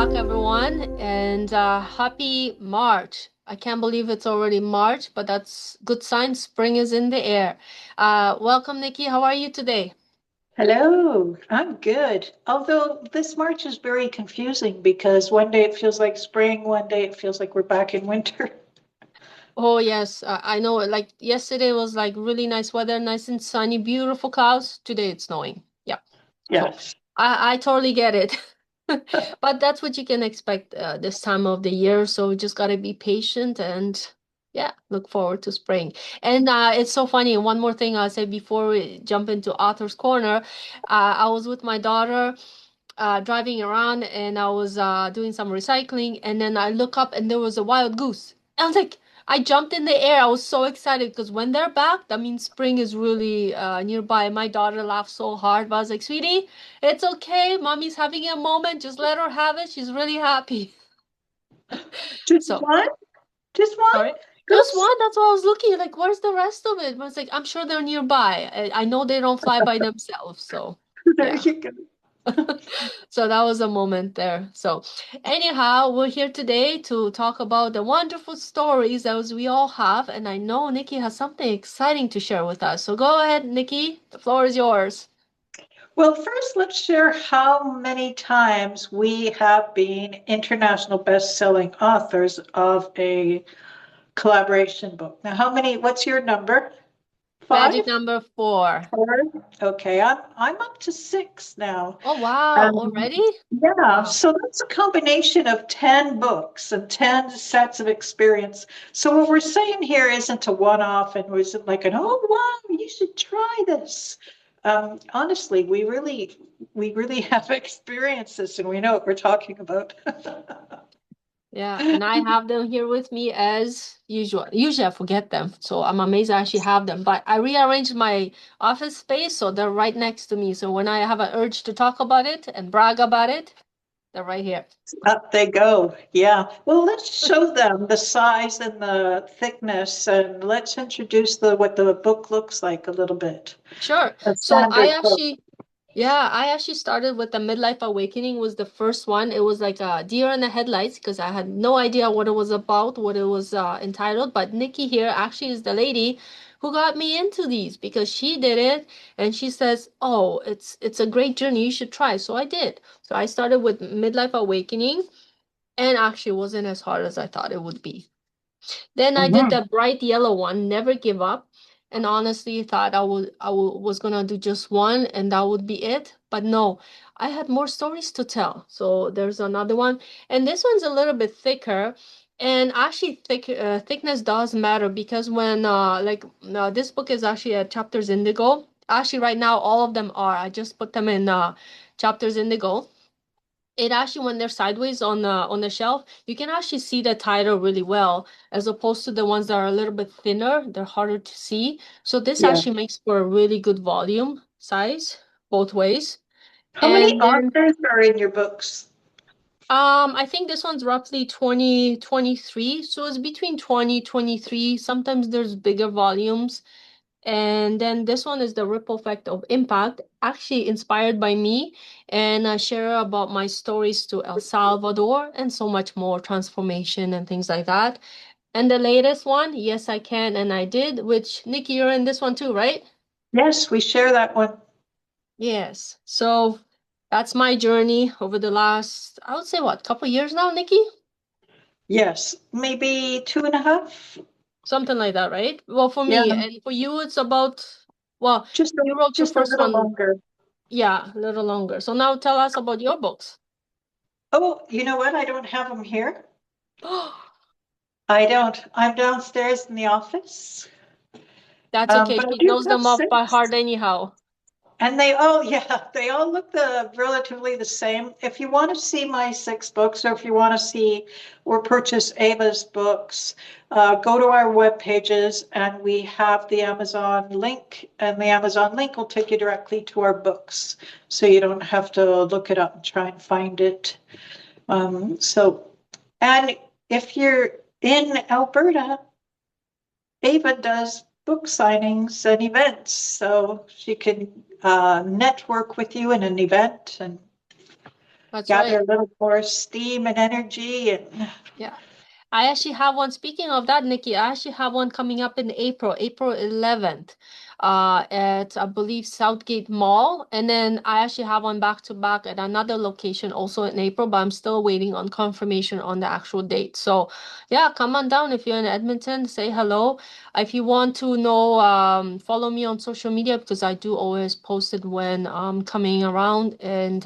back, everyone, and happy March. I can't believe it's already March, but that's good sign. Spring is in the air. Welcome, Nikki. How are you today? Hello, I'm good. Although this March is very confusing because one day it feels like spring, one day it feels like we're back in winter. Oh, yes, I know. Like yesterday was like really nice weather, nice and sunny, beautiful clouds. Today it's snowing. Yeah. So Yes. I totally get it. But that's what you can expect this time of the year. So we just gotta be patient and yeah, look forward to spring. And it's so funny. One more thing I'll say before we jump into Author's Corner. I was with my daughter driving around and I was doing some recycling and then I look up and there was a wild goose. I was like, I jumped in the air. I was so excited because when they're back, that means spring is really nearby. My daughter laughed so hard, but I was like, sweetie, it's okay. Mommy's having a moment. Just let her have it. She's really happy. Just So, one? Just one? sorry. Just Goose? one. That's why I was looking. Like, where's the rest of it? But I was like, I'm sure they're nearby. I know they don't fly by themselves. So, There yeah. you go. So that was a moment there. So, anyhow, we're here today to talk about the wonderful stories as we all have. And I know Nikki has something exciting to share with us. So go ahead, Nikki. The floor is yours. Well, first, let's share how many times we have been international best-selling authors of a collaboration book. Now, what's your number? Magic Five? number four. Four? Okay, I'm up to six now. Oh, wow. Um, Already? yeah, Wow. so that's a combination of 10 books and 10 sets of experience. So what we're saying here isn't a one-off and wasn't like an, oh, wow, you should try this. Honestly, we really have experienced this and we know what we're talking about. Yeah, and I have them here with me as usual. Usually I forget them, so I'm amazed I actually have them. But I rearranged my office space so they're right next to me. So when I have an urge to talk about it and brag about it, they're right here. Up they go. Yeah. Well, let's show them the size and the thickness and let's introduce the what the book looks like a little bit. Sure. A So standard book. I actually started with the Midlife Awakening was the first one. It was like a deer in the headlights because I had no idea what it was about, what it was entitled. But Nikki here actually is the lady who got me into these because she did it and she says, "Oh, it's a great journey. You should try." So I did. So I started with Midlife Awakening and actually wasn't as hard as I thought it would be. Then I did Mhm. the bright yellow one, Never Give Up, and honestly thought was gonna do just one and that would be it. But no, I had more stories to tell. So there's another one, and this one's a little bit thicker. And actually, thickness does matter because when this book is actually a chapters indigo. Actually, right now all of them are. I just put them in chapters indigo. It actually when they're sideways on the shelf you can actually see the title really well as opposed to the ones that are a little bit thinner, they're harder to see, so this Yeah. actually makes for a really good volume size both ways. How many And then authors are in your books? I think this one's roughly 20 23, so it's between 20 23. Sometimes there's bigger volumes. And then this one is the ripple effect of impact, actually inspired by me. And I share about my stories to El Salvador and so much more transformation and things like that. And the latest one, Yes, I Can, and I Did, which Nikki, you're in this one too, right? Yes, we share that one. Yes. So that's my journey over the last, I would say, what, couple years now, Nikki? Yes, maybe two and a half. Something like that, right? Well, for Yeah, me, and for you, it's about, well, just a, you wrote your just a first little one, longer. yeah, a little longer. So now tell us about your books. Oh, you know what? I don't have them here. I don't. I'm downstairs in the office. That's okay. But I She do knows have them off by six. heart anyhow. And yeah, they all look relatively the same. If you want to see my six books, or if you want to see or purchase Ava's books, go to our web pages and we have the Amazon link, and the Amazon link will take you directly to our books. So you don't have to look it up and try and find it. And if you're in Alberta, Ava does book signings and events, so she can network with you in an event. And That's gather right. a little more steam and energy. And Yeah. I actually have one. Speaking of that, Nikki, I actually have one coming up in April, April 11th, at I believe Southgate Mall. And then I actually have one back to back at another location also in April, but I'm still waiting on confirmation on the actual date. So yeah, come on down if you're in Edmonton, say hello. If you want to know, follow me on social media because I do always post it when I'm coming around and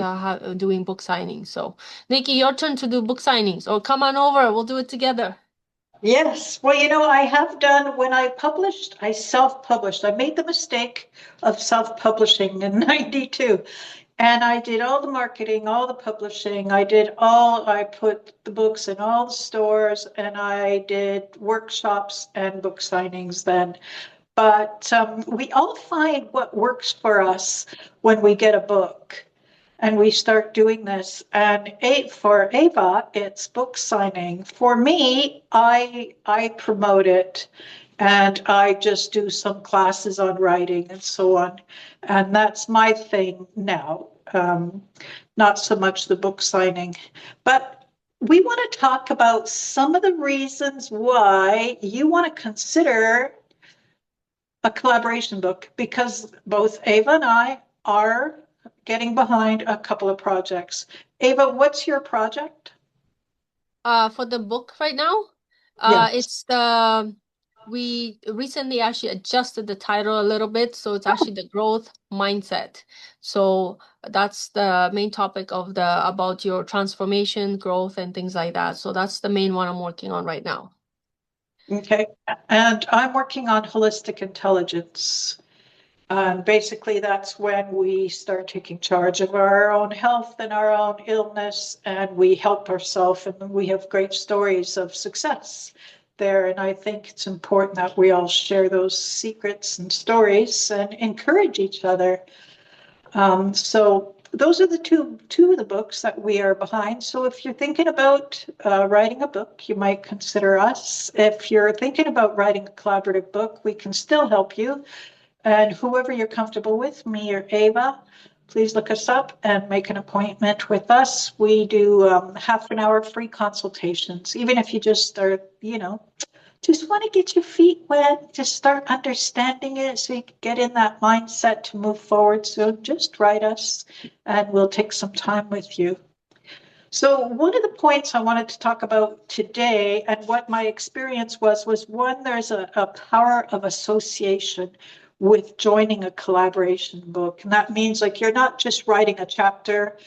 doing book signings. So Nikki, your turn to do book signings, or come on over, we'll do it together. yes, well, I have done when I published, I self-published. I made the mistake of self-publishing in 92. And I did all the marketing, all the publishing. I put the books in all the stores and I did workshops and book signings then. But we all find what works for us when we get a book and we start doing this. And for Ava, it's book signing. For me, I promote it and I just do some classes on writing and so on. And that's my thing now. Not so much the book signing, but we want to talk about some of the reasons why you want to consider a collaboration book because both Ava and I are getting behind a couple of projects. Ava, what's your project? For the book right now, Yes. it's the we recently actually adjusted the title a little bit, so it's actually the growth mindset. So that's the main topic of the about your transformation, growth, and things like that. So that's the main one I'm working on right now. Okay. And I'm working on holistic intelligence. And basically, that's when we start taking charge of our own health and our own illness, and we help ourselves, and we have great stories of success there. And I think it's important that we all share those secrets and stories and encourage each other. So those are the two of the books that we are behind. So if you're thinking about writing a book, you might consider us. If you're thinking about writing a collaborative book, we can still help you. And whoever you're comfortable with, me or Ava, please look us up and make an appointment with us. We do half an hour free consultations, even if you just start, just want to get your feet wet, just start understanding it so you can get in that mindset to move forward. So just write us and we'll take some time with you. So one of the points I wanted to talk about today and what my experience was one, there's a power of association with joining a collaboration book. And that means like you're not just writing a chapter,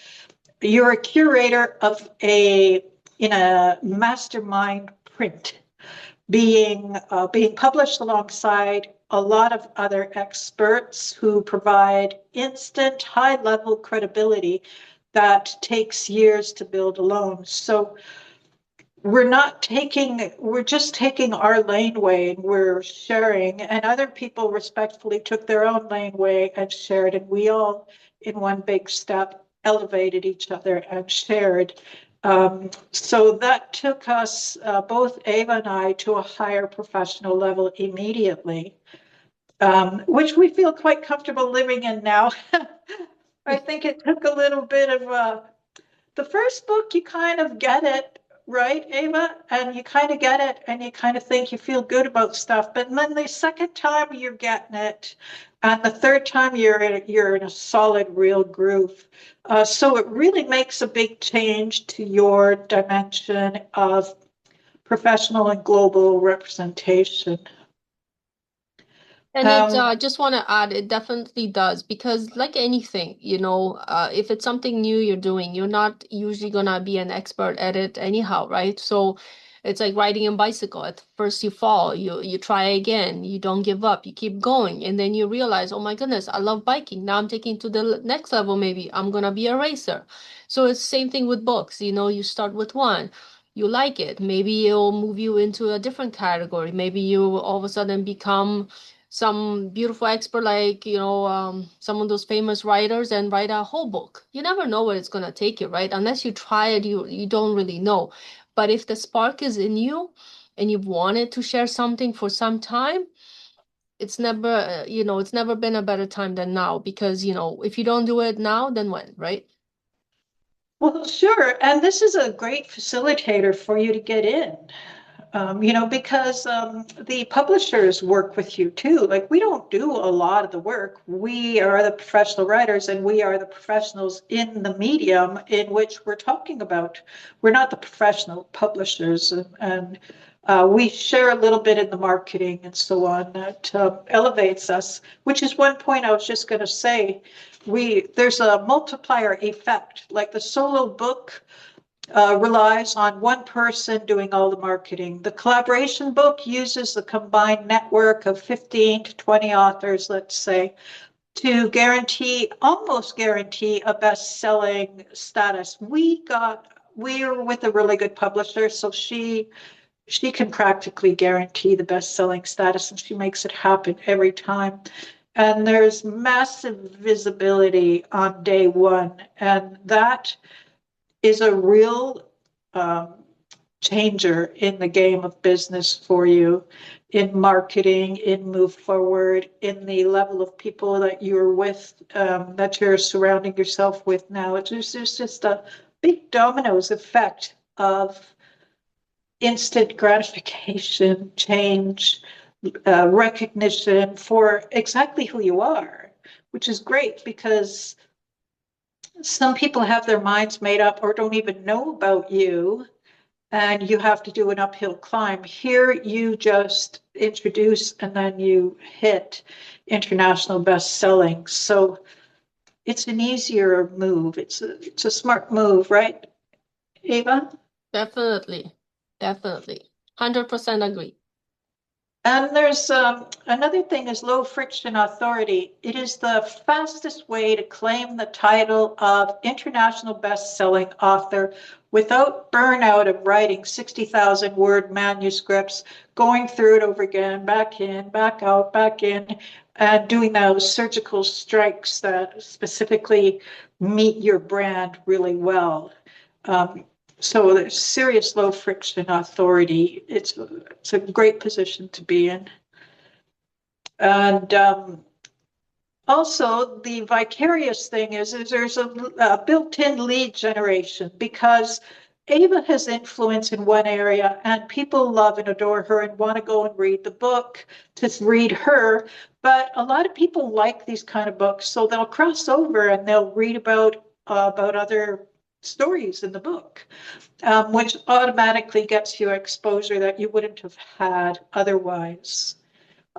you're a curator of in a mastermind print being published alongside a lot of other experts who provide instant high level credibility that takes years to build alone. So we're just taking our laneway and we're sharing, and other people respectfully took their own laneway and shared, and we all, in one big step, elevated each other and shared. So that took us, both Ava and I, to a higher professional level immediately, which we feel quite comfortable living in now. I think it took a little bit of the first book, you kind of get it, right, Ava? And you kind of get it and you kind of think you feel good about stuff. But then the second time you're getting it, and the third time you're in a solid, real groove. So it really makes a big change to your dimension of professional and global representation. And it Um, just want to add, it definitely does because, like anything, if it's something new you're doing, you're not usually gonna be an expert at it anyhow, right? So it's like riding a bicycle. At first you fall, you try again, you don't give up, you keep going, and then you realize, oh my goodness, I love biking. Now I'm taking to the next level. Maybe I'm gonna be a racer. So it's the same thing with books. You start with one. You like it. Maybe it'll move you into a different category. Maybe you all of a sudden become some beautiful expert like some of those famous writers and write a whole book. You never know where it's going to take you, right? Unless you try it, you don't really know. But if the spark is in you and you've wanted to share something for some time, it's never been a better time than now because if you don't do it now, then when, right? Well, sure. And this is a great facilitator for you to get in. Because the publishers work with you too. Like we don't do a lot of the work. We are the professional writers and we are the professionals in the medium in which we're talking about. We're not the professional publishers, and we share a little bit in the marketing and so on that elevates us, which is one point I was just going to say. There's a multiplier effect, like the solo book relies on one person doing all the marketing. The collaboration book uses the combined network of 15 to 20 authors, let's say, to almost guarantee a best-selling status. We're with a really good publisher, so she can practically guarantee the best-selling status, and she makes it happen every time. And there's massive visibility on day one, and that is a real um, changer in the game of business for you, in marketing, in move forward, in the level of people that you're with, that you're surrounding yourself with now. There's just a big dominoes effect of instant gratification, change, recognition for exactly who you are, which is great because some people have their minds made up or don't even know about you, and you have to do an uphill climb. Here, you just introduce and then you hit international best selling. So it's an easier move. It's a smart move, right, Ava? Definitely. Definitely. 100% agree. And there's another thing is low friction authority. It is the fastest way to claim the title of international best-selling author without burnout of writing 60,000 word manuscripts, going through it over again, back in, back out, back in, and doing those surgical strikes that specifically meet your brand really well. Um, so there's serious low friction authority. It's a great position to be in. And also the vicarious thing is there's a built-in lead generation because Ava has influence in one area and people love and adore her and want to go and read the book to read her. But a lot of people like these kind of books, so they'll cross over and they'll read about other stories in the book, which automatically gets you exposure that you wouldn't have had otherwise.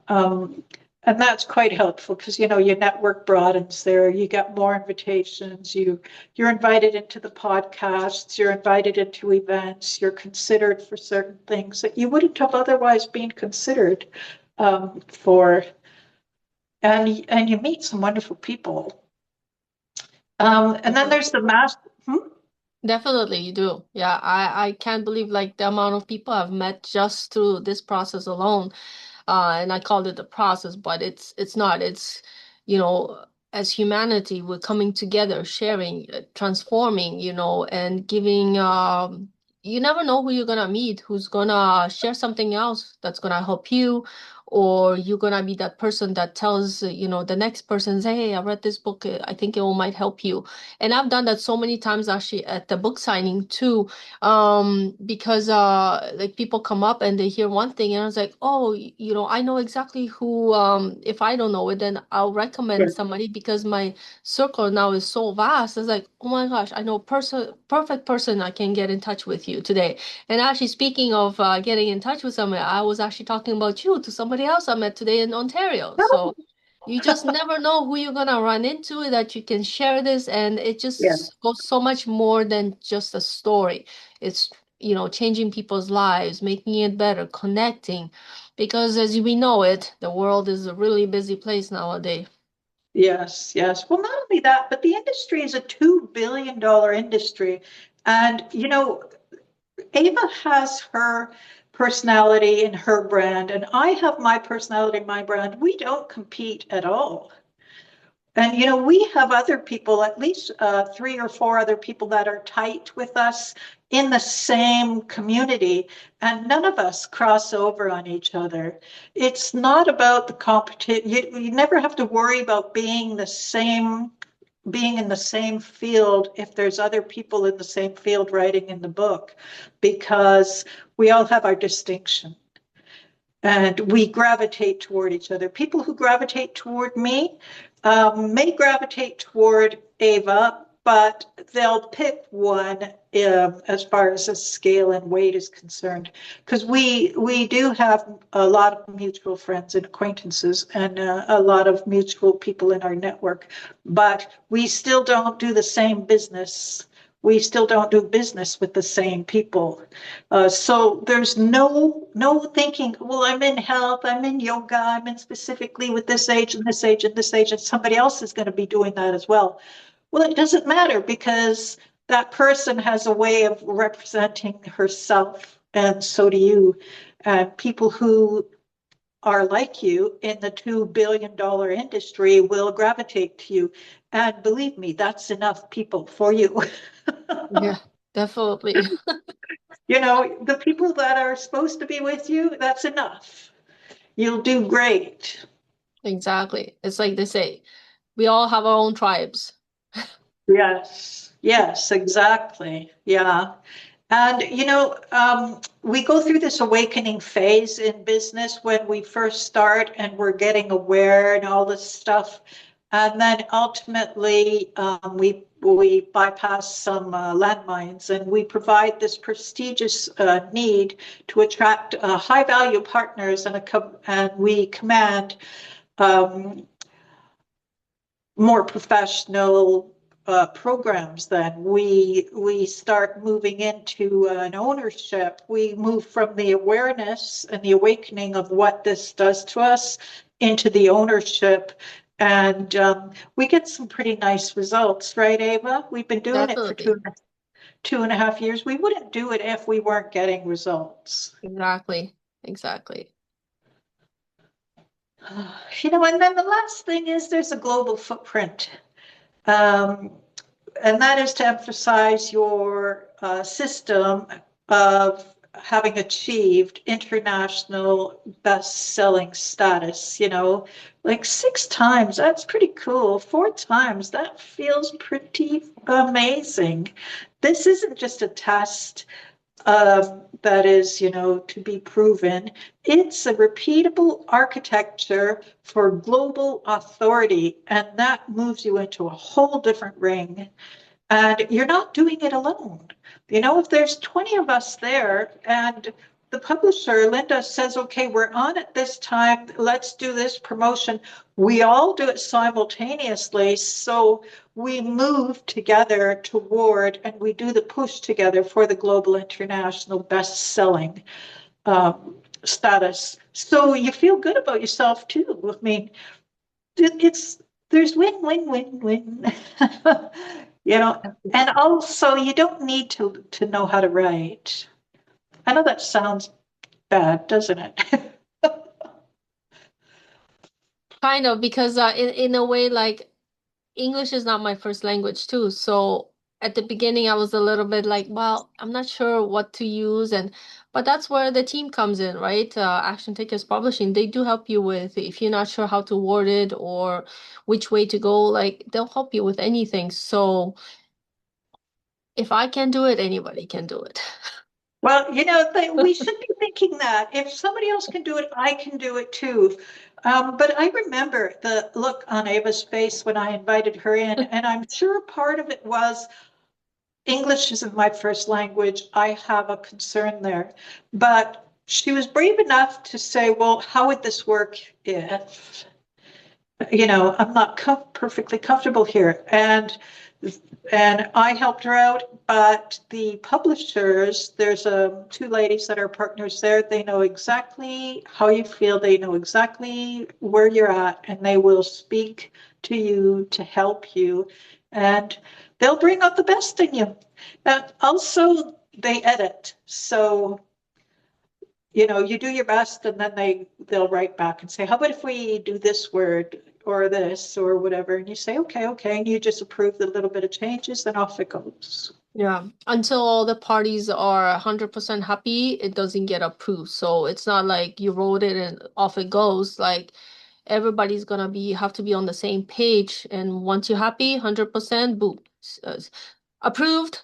Um, and that's quite helpful because your network broadens there. You get more invitations. You're invited into the podcasts. You're invited into events. You're considered for certain things that you wouldn't have otherwise been considered for. And you meet some wonderful people. And then there's the mass. Hmm? Definitely, you do. Yeah, I can't believe like the amount of people I've met just through this process alone. And I called it the process, but it's not. It's, you know, as humanity, we're coming together, sharing, transforming, and giving. You never know who you're gonna meet, who's gonna share something else that's gonna help you, or you're gonna be that person that tells, the next person, say, hey, I read this book. I think it will might help you. And I've done that so many times actually at the book signing too, because like people come up and they hear one thing and I was like, oh, I know exactly who, if I don't know it, then I'll recommend Sure. somebody because my circle now is so vast. It's like, oh my gosh, I know perfect person I can get in touch with you today. And actually, speaking of getting in touch with somebody, I was actually talking about you to somebody else I met today in Ontario. So you just never know who you're gonna run into that you can share this, and it Yeah. just goes so much more than just a story. It's, changing people's lives, making it better, connecting, because as we know it, the world is a really busy place nowadays. Yes, yes. Well, not only that, but the industry is a $2 billion industry. And, Ava has her personality and her brand, and I have my personality and my brand. We don't compete at all. And we have other people, at least 3 or 4 other people that are tight with us in the same community, and none of us cross over on each other. It's not about the competition. You never have to worry about being the same being in the same field if there's other people in the same field writing in the book, because we all have our distinction and we gravitate toward each other. People who gravitate toward me may gravitate toward Ava, but they'll pick one as far as the scale and weight is concerned, because we do have a lot of mutual friends and acquaintances and a lot of mutual people in our network, but we still don't do the same business. We still don't do business with the same people. So there's no thinking, well, I'm in health, I'm in yoga, I'm in specifically with this age and this age and this age, and somebody else is going to be doing that as well. Well, it doesn't matter because that person has a way of representing herself, and so do you. And people who are like you in the $2 billion industry will gravitate to you. And believe me, that's enough people for you. Yeah, definitely. You know, the people that are supposed to be with you, that's enough. You'll do great. Exactly. It's like they say, we all have our own tribes. Yes, yes, exactly. Yeah. And, we go through this awakening phase in business when we first start and we're getting aware and all this stuff. And then ultimately, we bypass some landmines and we provide this prestigious need to attract high value partners and we command um, more professional programs. Then we start moving into an ownership. We move from the awareness and the awakening of what this does to us into the ownership, and we get some pretty nice results, right, Ava? We've been doing it for Definitely. 2.5 years. We wouldn't do it if we weren't getting results. Exactly. Exactly. And then the last thing is there's a global footprint. Um, and that is to emphasize your system of having achieved international best-selling status, like 6 times. That's pretty cool. 4 times. That feels pretty amazing. This isn't just a test that is, to be proven. It's a repeatable architecture for global authority, and that moves you into a whole different ring. And you're not doing it alone. If there's 20 of us there and the publisher, Linda, says, okay, we're on at this time, let's do this promotion. We all do it simultaneously. So we move together toward and we do the push together for the global international best-selling status. So you feel good about yourself too. I mean, it's there's win win win win. you know and also you don't need to know how to write. I know that sounds bad, doesn't it? Kind of because in a way, like English is not my first language too. So at the beginning, I was a little bit like, well, I'm not sure what to use, and but that's where the team comes in, right? Action Takers Publishing, they do help you with if you're not sure how to word it or which way to go, like they'll help you with anything. So if I can do it, anybody can do it. Well, we should be thinking that if somebody else can do it, I can do it too. But I remember the look on Ava's face when I invited her in, and I'm sure part of it was English isn't my first language. I have a concern there. But she was brave enough to say, well, how would this work if, I'm not perfectly comfortable here. And I helped her out, but the publishers, there's two ladies that are partners there. They know exactly how you feel. They know exactly where you're at, and they will speak to you to help you. And they'll bring out the best in you. And also, they edit. So, you do your best, and then they'll write back and say, how about if we do this word or this or whatever? And you say, okay, okay. And you just approve the little bit of changes, then off it goes. Yeah, until all the parties are 100% happy, it doesn't get approved. So it's not like you wrote it and off it goes. Like everybody's gonna be have to be on the same page. And once you're happy, 100%, boom, approved,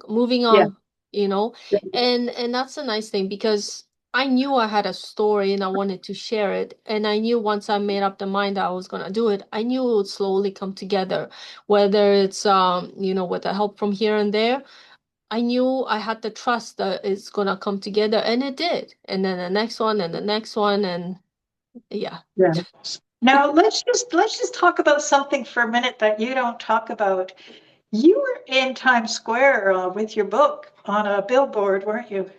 moving Yeah. on, you know. And that's a nice thing because I knew I had a story and I wanted to share it. And I knew once I made up the mind that I was gonna do it, I knew it would slowly come together, whether it's with the help from here and there. I knew I had the trust that it's gonna come together, and it did. And then the next one and the next one, and yeah. Yeah. Now let's just talk about something for a minute that you don't talk about. You were in Times Square with your book on a billboard, weren't you?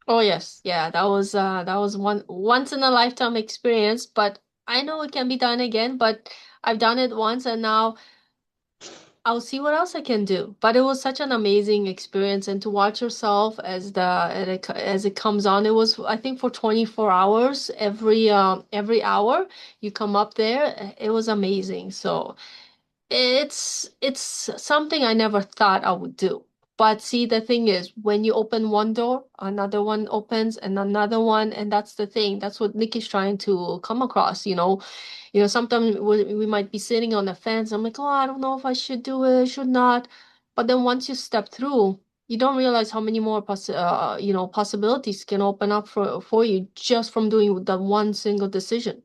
Oh yes, yeah, that was one once in a lifetime experience, but I know it can be done again, but I've done it once and now I'll see what else I can do. But it was such an amazing experience and to watch yourself as it comes on. It was I think for 24 hours every hour you come up there. It was amazing. So it's something I never thought I would do. But see, the thing is, when you open one door, another one opens and another one, and that's the thing. That's what Nick is trying to come across, you know. Sometimes we might be sitting on the fence. I'm like, oh, I don't know if I should do it, should not. But then once you step through, you don't realize how many more possibilities can open up for you just from doing that one single decision.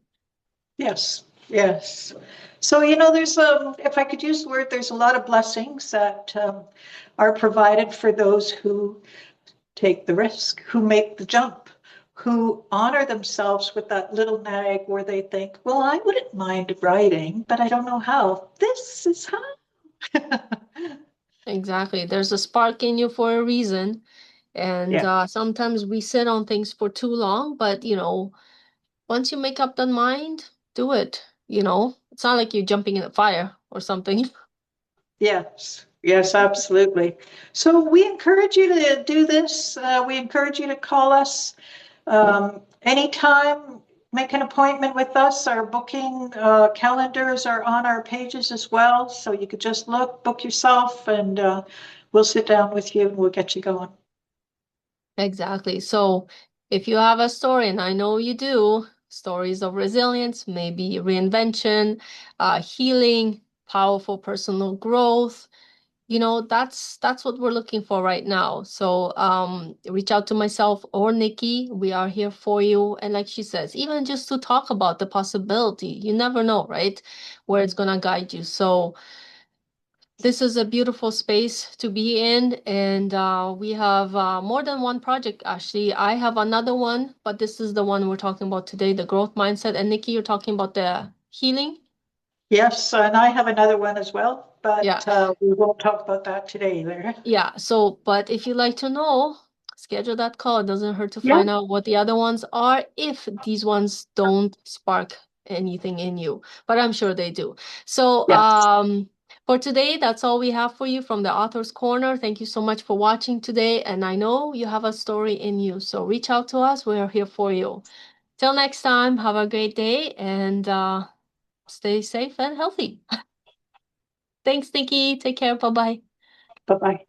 Yes, yes. So, there's if I could use the word, there's a lot of blessings that are provided for those who take the risk, who make the jump, who honor themselves with that little nag where they think, well, I wouldn't mind writing, but I don't know how. This is how. Exactly. There's a spark in you for a reason. And Yeah. sometimes we sit on things for too long, but once you make up that mind, do it. It's not like you're jumping in the fire or something. Yes, yes, absolutely. So we encourage you to do this. We encourage you to call us anytime, make an appointment with us. Our booking calendars are on our pages as well. So you could just look, book yourself, and we'll sit down with you and we'll get you going. Exactly. So if you have a story, and I know you do, stories of resilience, maybe reinvention, healing, powerful personal growth, that's what we're looking for right now. So reach out to myself or Nikki. We are here for you. And like she says, even just to talk about the possibility, you never know, right? Where it's gonna guide you. So this is a beautiful space to be in, and we have more than one project. Actually, I have another one, but this is the one we're talking about today, the growth mindset. And Nikki, you're talking about the healing. Yes, and I have another one as well, Yeah. but we won't talk about that today either. Yeah, so, but if you like to know, schedule that call. It doesn't hurt to Yeah, find out what the other ones are if these ones don't spark anything in you, but I'm sure they do. So, yes. for today, that's all we have for you from the Author's Corner. Thank you so much for watching today, and I know you have a story in you, so reach out to us. We're here for you. Till next time, have a great day and stay safe and healthy. Thanks, Nikki. Take care. Bye-bye. Bye-bye.